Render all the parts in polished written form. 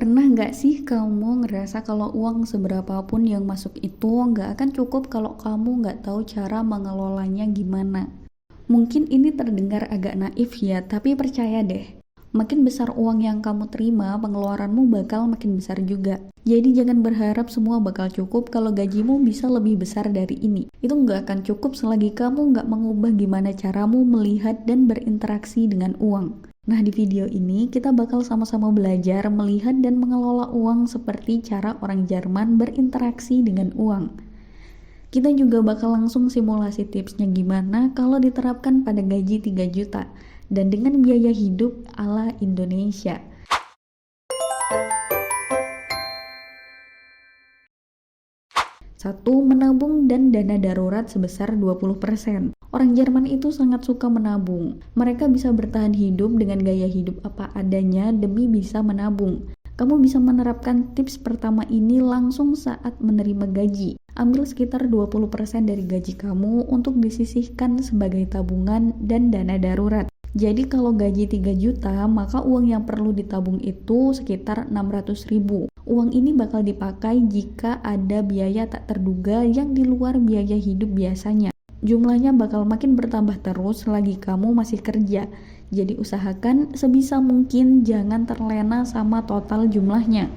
Pernah nggak sih kamu ngerasa kalau uang seberapapun yang masuk itu nggak akan cukup kalau kamu nggak tahu cara mengelolanya gimana? Mungkin ini terdengar agak naif ya, tapi percaya deh. Makin besar uang yang kamu terima, pengeluaranmu bakal makin besar juga. Jadi jangan berharap semua bakal cukup kalau gajimu bisa lebih besar dari ini. Itu nggak akan cukup selagi kamu nggak mengubah gimana caramu melihat dan berinteraksi dengan uang. Nah, di video ini kita bakal sama-sama belajar melihat dan mengelola uang seperti cara orang Jerman berinteraksi dengan uang. Kita juga bakal langsung simulasi tipsnya gimana kalau diterapkan pada gaji 3 juta dan dengan biaya hidup ala Indonesia. Satu, menabung dan dana darurat sebesar 20%. Orang Jerman itu sangat suka menabung. Mereka bisa bertahan hidup dengan gaya hidup apa adanya demi bisa menabung. Kamu bisa menerapkan tips pertama ini langsung saat menerima gaji. Ambil sekitar 20% dari gaji kamu untuk disisihkan sebagai tabungan dan dana darurat. Jadi kalau gaji 3 juta, maka uang yang perlu ditabung itu sekitar 600.000. Uang ini bakal dipakai jika ada biaya tak terduga yang di luar biaya hidup biasanya. Jumlahnya bakal makin bertambah terus selagi kamu masih kerja. Jadi usahakan sebisa mungkin jangan terlena sama total jumlahnya.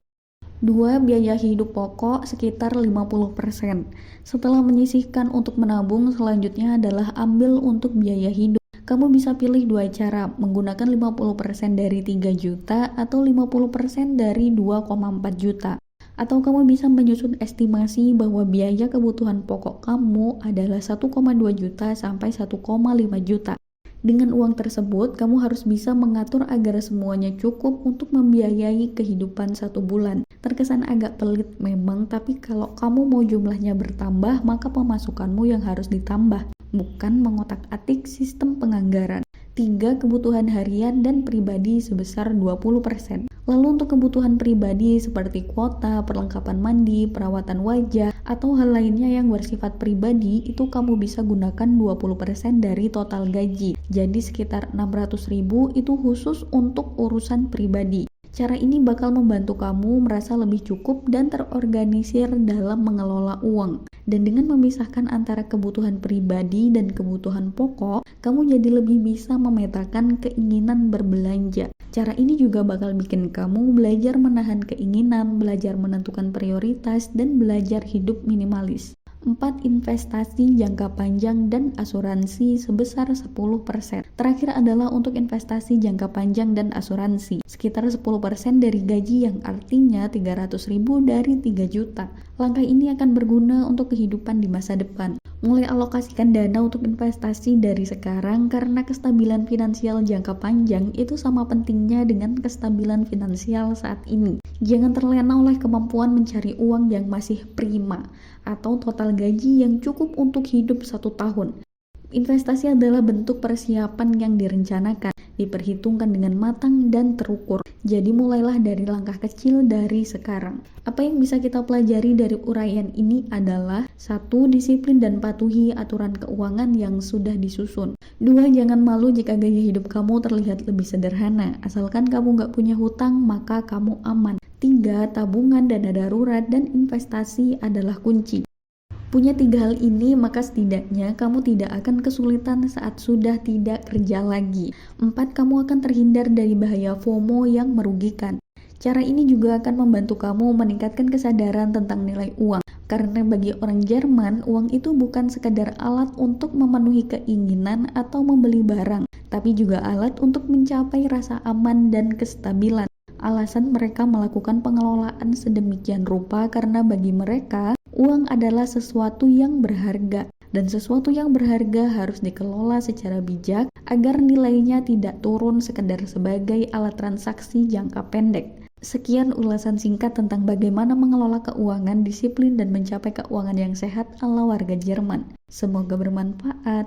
2. Biaya hidup pokok sekitar 50%. Setelah menyisihkan untuk menabung, selanjutnya adalah ambil untuk biaya hidup. Kamu bisa pilih dua cara, menggunakan 50% dari 3 juta atau 50% dari 2,4 juta. Atau kamu bisa menyusun estimasi bahwa biaya kebutuhan pokok kamu adalah 1,2 juta sampai 1,5 juta. Dengan uang tersebut, kamu harus bisa mengatur agar semuanya cukup untuk membiayai kehidupan 1 bulan. Terkesan agak pelit memang, tapi kalau kamu mau jumlahnya bertambah, maka pemasukanmu yang harus ditambah, bukan mengotak-atik sistem penganggaran. 3. Kebutuhan harian dan pribadi sebesar 20%. Lalu untuk kebutuhan pribadi seperti kuota, perlengkapan mandi, perawatan wajah, atau hal lainnya yang bersifat pribadi, itu kamu bisa gunakan 20% dari total gaji. Jadi sekitar 600.000 itu khusus untuk urusan pribadi. Cara ini bakal membantu kamu merasa lebih cukup dan terorganisir dalam mengelola uang. Dan dengan memisahkan antara kebutuhan pribadi dan kebutuhan pokok, kamu jadi lebih bisa memetakan keinginan berbelanja. Cara ini juga bakal bikin kamu belajar menahan keinginan, belajar menentukan prioritas, dan belajar hidup minimalis. 4. Investasi jangka panjang dan asuransi sebesar 10%. Terakhir adalah untuk investasi jangka panjang dan asuransi, sekitar 10% dari gaji yang artinya 300.000 dari 3 juta. Langkah ini akan berguna untuk kehidupan di masa depan. Mulai alokasikan dana untuk investasi dari sekarang karena kestabilan finansial jangka panjang itu sama pentingnya dengan kestabilan finansial saat ini. Jangan terlena oleh kemampuan mencari uang yang masih prima atau total gaji yang cukup untuk hidup 1 tahun. Investasi adalah bentuk persiapan yang direncanakan, diperhitungkan dengan matang dan terukur. Jadi mulailah dari langkah kecil dari sekarang. Apa yang bisa kita pelajari dari uraian ini adalah 1. Disiplin dan patuhi aturan keuangan yang sudah disusun. 2. Jangan malu jika gaya hidup kamu terlihat lebih sederhana. Asalkan kamu nggak punya hutang, maka kamu aman. 3. Tabungan, dana darurat, dan investasi adalah kunci. Punya 3 hal ini, maka setidaknya kamu tidak akan kesulitan saat sudah tidak kerja lagi. 4. Kamu akan terhindar dari bahaya FOMO yang merugikan. Cara ini juga akan membantu kamu meningkatkan kesadaran tentang nilai uang. Karena bagi orang Jerman, uang itu bukan sekadar alat untuk memenuhi keinginan atau membeli barang, tapi juga alat untuk mencapai rasa aman dan kestabilan. Alasan mereka melakukan pengelolaan sedemikian rupa karena bagi mereka, uang adalah sesuatu yang berharga, dan sesuatu yang berharga harus dikelola secara bijak agar nilainya tidak turun sekedar sebagai alat transaksi jangka pendek. Sekian ulasan singkat tentang bagaimana mengelola keuangan, disiplin, dan mencapai keuangan yang sehat ala warga Jerman. Semoga bermanfaat.